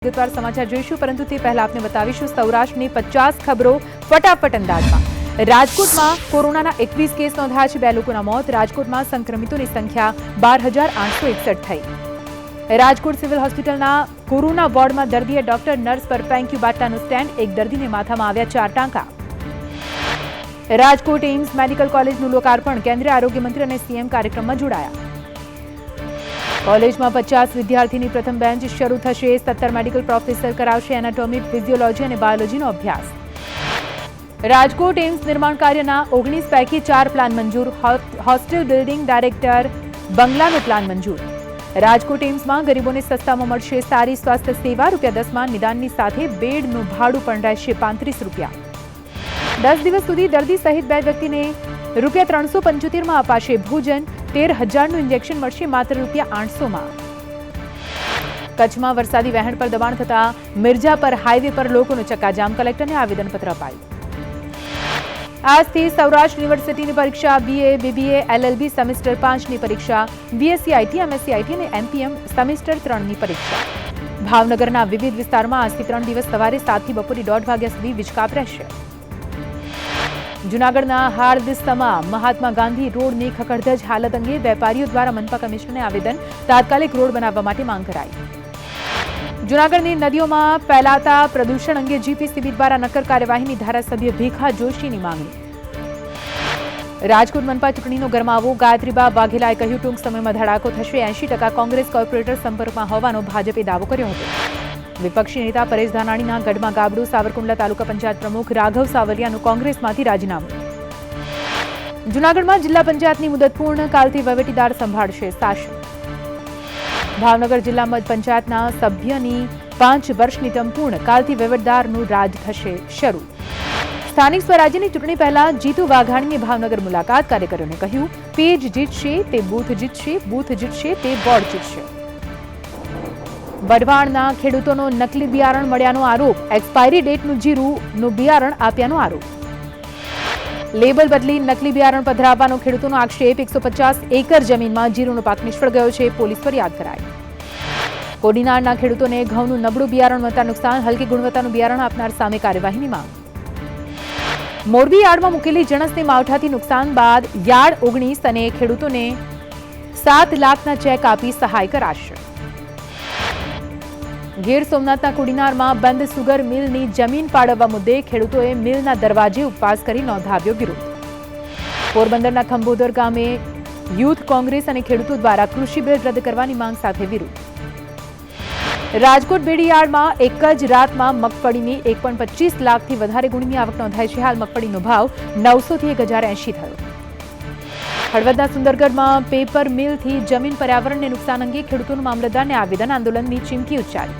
વિગતવાર સમાચાર જોઈશું, પરંતુ તે પહેલા આપને બતાવીશું સૌરાષ્ટ્રની 50 ખબરો ફટાફટ અંદાજમાં। રાજકોટમાં કોરોનાના 21 કેસ નોંધાયા છે, 2 લોકોના મોત। રાજકોટમાં સંક્રમિતોની સંખ્યા 12,861 થઈ। રાજકોટ સિવિલ હોસ્પિટલના કોરોના વોર્ડમાં દર્દીએ ડોક્ટર નર્સ પર ફેંક્યું બાટલાનું સ્ટેન્ડ, એક દર્દીને માથામાં આવ્યા 4 ટાંકા। રાજકોટ એમ્સ મેડિકલ કોલેજનું લોકાર્પણ, કેન્દ્રીય આરોગ્ય મંત્રી અને સીએમ કાર્યક્રમમાં જોડાયા। કોલેજમાં 50 વિદ્યાર્થીની પ્રથમ બેન્ચ શરૂ થશે। 17 મેડિકલ પ્રોફેસર કરાવશે એનાટોમી, ફિઝિયોલોજી અને બાયોલોજીનો અભ્યાસ। રાજકોટ એમ્સ નિર્માણ કાર્યના 19 પૈકી 4 પ્લાન મંજૂર। હોસ્ટેલ બિલ્ડિંગ ડાયરેક્ટર બંગલાનો પ્લાન મંજૂર। રાજકોટ એમ્સમાં ગરીબોને સસ્તામાં મળશે સારી સ્વાસ્થ્ય સેવા। ₹10માં નિદાનની સાથે બેડનું ભાડું પણ રહેશે ₹35। 10 દિવસ સુધી દર્દી સહિત 2 વ્યક્તિને ₹375માં અપાશે ભોજન। 13,000નું ઇન્જેક્શન મળશે માત્ર ₹800માં। કચ્છમાં વરસાદી વહેણ પર દબાણ થતા મિર્જાપર હાઈવે પર લોકોનો ચક્કાજામ, કલેક્ટરને આવેદનપત્ર અપાયું। આજથી સૌરાષ્ટ્ર યુનિવર્સિટીની પરીક્ષા, BA, BBA, LLB સેમેસ્ટર 5ની પરીક્ષા, BSc IT, MSc IT અને MPM સેમેસ્ટર 3ની પરીક્ષા। ભાવનગરના વિવિધ વિસ્તારમાં આજથી 3 દિવસ સવારે 7 થી બપોરે 1:30 વાગ્યા સુધી વીજકાપ રહેશે। જૂનાગઢના હાર્દિસ્તામાં મહાત્મા ગાંધી રોડની ખખડધજ હાલત અંગે વેપારીઓ દ્વારા મનપા કમિશનરને આવેદન, તાત્કાલિક રોડ બનાવવા માટે માંગ કરાઈ। જૂનાગઢની નદીઓમાં ફેલાતા પ્રદૂષણ અંગે GPCB દ્વારા નક્કર કાર્યવાહીની ધારાસભ્ય ભીખા જોશીની માંગણી। રાજકોટ મનપા ચૂંટણીનો ગરમાવો, ગાયત્રીબા વાઘેલાએ કહ્યું ટૂંક સમયમાં ધડાકો થશે। 80% કોંગ્રેસ કોર્પોરેટર સંપર્કમાં હોવાનો ભાજપે દાવો કર્યો હતો। વિપક્ષી નેતા પરેશ ધાનાણીના ગઢમાં ગાબડું, સાવરકુંડલા તાલુકા પંચાયત પ્રમુખ રાઘવ સાવલિયાનું કોંગ્રેસમાંથી રાજીનામું। જૂનાગઢમાં જિલ્લા પંચાયતની મુદત પૂર્ણ, કાલથી વહીવટીદાર સંભાળશે શાસન। ભાવનગર જિલ્લા પંચાયતના સભ્યની 5 વર્ષની ટર્મ પૂર્ણ, કાલથી વહીવટદારનું રાજ થશે શરૂ। સ્થાનિક સ્વરાજ્યની ચૂંટણી પહેલા જીતુ વાઘાણીની ભાવનગર મુલાકાત, કાર્યકરોને કહ્યું પેજ જીતશે તે બૂથ જીતશે, બૂથ જીતશે તે વોર્ડ જીતશે। વઢવાણના ખેડૂતોનો નકલી બિયારણ મળ્યાનો આરોપ, એક્સપાયરી ડેટનું જીરુનું બિયારણ આપ્યાનો આરોપ। લેબલ બદલી નકલી બિયારણ પધરાવવાનો ખેડૂતોનો આક્ષેપ, 150 એકર જમીનમાં જીરુનો પાક નિષ્ફળ ગયો છે, પોલીસ ફરિયાદ કરાઈ। કોડીનારના ખેડૂતોને ઘઉંનું નબળું બિયારણ મળતા નુકસાન, હલકી ગુણવત્તાનું બિયારણ આપનાર સામે કાર્યવાહીની માંગ। મોરબી યાર્ડમાં મૂકેલી જણસને માવઠાથી નુકસાન બાદ યાર્ડ 19 અને ખેડૂતોને 7 લાખના ચેક આપી સહાય કરાશે। ગીર સોમનાથના કોડીનારમાં બંધ સુગર મિલની જમીન ફાળવવા મુદ્દે ખેડૂતોએ મિલના દરવાજે ઉપવાસ કરી નોંધાવ્યો વિરોધ। પોરબંદરના ખંભોદર ગામે યુથ કોંગ્રેસ અને ખેડૂતો દ્વારા કૃષિ બિલ રદ કરવાની માંગ સાથે વિરોધ। રાજકોટ બેડી યાર્ડમાં એક જ રાતમાં મગફળીની 1.25 લાખથી વધારે ગુણીની આવક નોંધાઈ છે। હાલ મગફળીનો ભાવ 900 થી 1080 થયો। હળવદના સુંદરગઢમાં પેપર મિલથી જમીન પર્યાવરણને નુકસાન અંગે ખેડૂતોનું મામલતદારને આવેદન, આંદોલનની ચીમકી ઉચ્ચારી।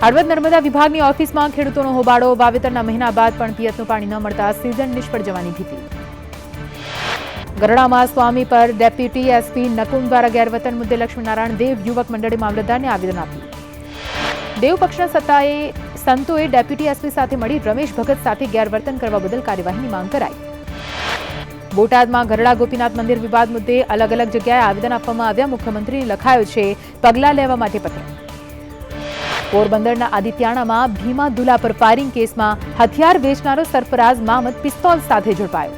હળવદ નર્મદા વિભાગની ઓફિસમાં ખેડૂતોનો હોબાળો, વાવેતરના મહિના બાદ પણ પિયતનું પાણી ન મળતા સિઝન નિષ્ફળ જવાની ભીતિ। ગરડામાં સ્વામી પર ડેપ્યુટી એસપી નકુમ દ્વારા ગેરવર્તન મુદ્દે લક્ષ્મીનારાયણ દેવ યુવક મંડળે મામલતદારને આવેદન આપ્યું। દેવ પક્ષના સંતોએ ડેપ્યુટી એસપી સાથે મળી રમેશ ભગત સાથે ગેરવર્તન કરવા બદલ કાર્યવાહીની માંગ કરાઈ। બોટાદમાં ગરડા ગોપીનાથ મંદિર વિવાદ મુદ્દે અલગ અલગ જગ્યાએ આવેદન આપવામાં આવ્યા। મુખ્યમંત્રીને લખાયો છે પગલાં લેવા માટે પત્ર। પોરબંદરના આદિત્યાણામાં ભીમા દુલા પર ફાયરિંગ કેસમાં હથિયાર વેચનારો સરફરાઝ મામદ પિસ્તોલ સાથે ઝડપાયો।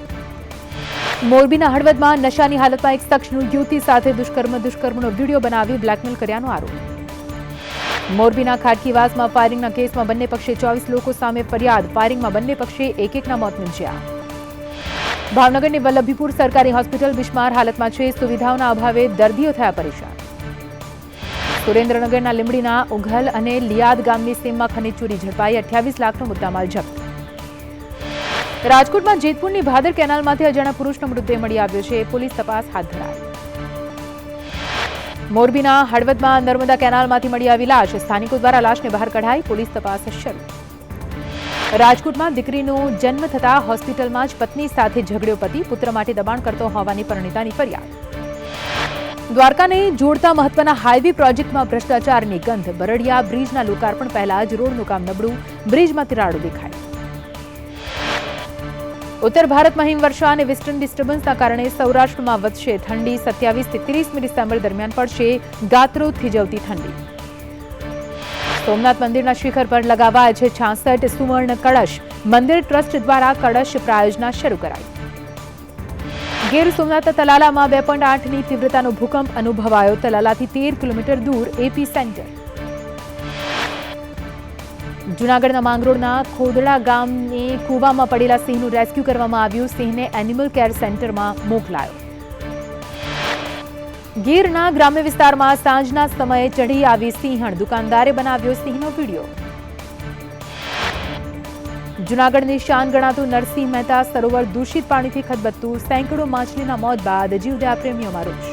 મોરબીના હળવદમાં નશાની હાલતમાં એક શખ્સનું યુવતી સાથે દુષ્કર્મનો વિડીયો બનાવી બ્લેકમેલ કર્યાનો આરોપ। મોરબીના ખાટકીવાસમાં ફાયરિંગના કેસમાં બંને પક્ષે 24 લોકો સામે ફરિયાદ, ફાયરિંગમાં બંને પક્ષે એકના મોત નીપજ્યા। ભાવનગરની વલ્લભીપુર સરકારી હોસ્પિટલ બિસ્માર હાલતમાં છે, સુવિધાઓના અભાવે દર્દીઓ થયા પરેશાન। સુરેન્દ્રનગરના લીંબડીના ઉઘલ અને લિયાદ ગામની સીમમાં ખનીજ ચોરી ઝડપાઈ, 28 લાખનો મુદ્દામાલ જપ્ત। રાજકોટમાં જેતપુરની ભાદર કેનાલમાંથી અજાણ્યા પુરુષનો મૃતદેહ મળી આવ્યો છે, પોલીસ તપાસ હાથ ધરાઈ। મોરબીના હળવદમાં નર્મદા કેનાલમાંથી મળી આવી લાશ, સ્થાનિકો દ્વારા લાશને બહાર કઢાઈ, પોલીસ તપાસ શરૂ। રાજકોટમાં દીકરીનો જન્મ થતા હોસ્પિટલમાં જ પત્ની સાથે ઝઘડ્યો પતિ, પુત્ર માટે દબાણ કરતો હોવાની પરિણીતાની ફરિયાદ। દ્વારકાને જોડતા મહત્વના હાઈવે પ્રોજેક્ટમાં ભ્રષ્ટાચારની ગંધ, બરડિયા બ્રિજના લોકાર્પણ પહેલા જ રોડનું કામ નબળું, બ્રિજમાં તિરાડો દેખાઈ। ઉત્તર ભારતમાં હિમવર્ષા અને વેસ્ટર્ન ડિસ્ટર્બન્સના કારણે સૌરાષ્ટ્રમાં વધશે ઠંડી, 27 થી 30મી ડિસેમ્બર દરમિયાન પડશે ગાત્રો થીજવતી ઠંડી। સોમનાથ મંદિરના શિખર પર લગાવાય છે 66 સુવર્ણ કળશ. મંદિર ટ્રસ્ટ દ્વારા કળશ પ્રાયોજના શરૂ કરાઈ. ગીર સોમનાથ તલાલામાં 2.8ની તીવ્રતાનો ભૂકંપ અનુભવાયો. તલાલાથી 13 કિલોમીટર દૂર એપી સેન્ટર. જૂનાગઢના માંગરોળના ખોદડા ગામને કૂવામાં પડેલા સિંહનું રેસ્ક્યુ કરવામાં આવ્યું. સિંહને એનિમલ કેર સેન્ટરમાં મોકલાયો. ગીરના ગ્રામ્ય વિસ્તારમાં સાંજના સમયે ચઢી આવી સિંહણ. દુકાનદારે બનાવ્યો સિંહનો વિડીયો. જૂનાગઢની શાન ગણાતું નરસિંહ મહેતા સરોવર દૂષિત પાણીથી ખદબદતું. સેંકડો માછલીના મોત બાદ જીવદયા પ્રેમીઓમાં રોષ.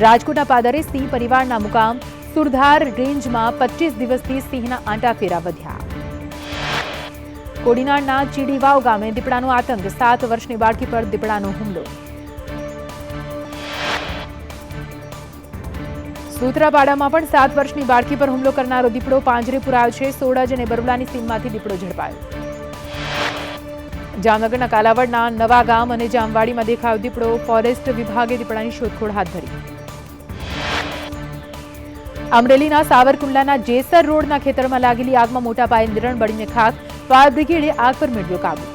રાજકોટના પાદરે સિંહ પરિવારના મુકામ. સુરધાર રેન્જમાં 25 દિવસથી સિંહના આંટાફેરા વધ્યા. કોડીનાડના ચીડીવાવ ગામે દીપડાનો આતંક. 7 વર્ષની બાળકી પર દીપડાનો હુમલો. સૂત્રાપાડામાં પણ 7 વર્ષની બાળકી પર હુમલો કરનારો દીપડો પાંજરે પુરાયો છે. સોડજ અને બરોડાની સીમમાંથી દીપડો ઝડપાયો. જામનગરના કાલાવડના નવા ગામ અને જામવાડીમાં દેખાયો દીપડો. ફોરેસ્ટ વિભાગે દીપડાની શોધખોળ હાથ ધરી. અમરેલીના સાવરકુંડલાના જેસર રોડના ખેતરમાં લાગેલી આગમાં મોટા પાયે નિરણ બળીને ખાખ. ફાયર બ્રિગેડે આગ પર મેળવ્યો કાબુ.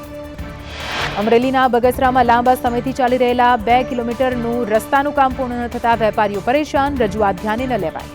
અમરેલીના બગસરામાં લાંબા સમયથી ચાલી રહેલા 2 કિલોમીટરનું રસ્તાનું કામ પૂર્ણ ન થતા વેપારીઓ પરેશાન. રજૂઆત ધ્યાને ન લેવાય.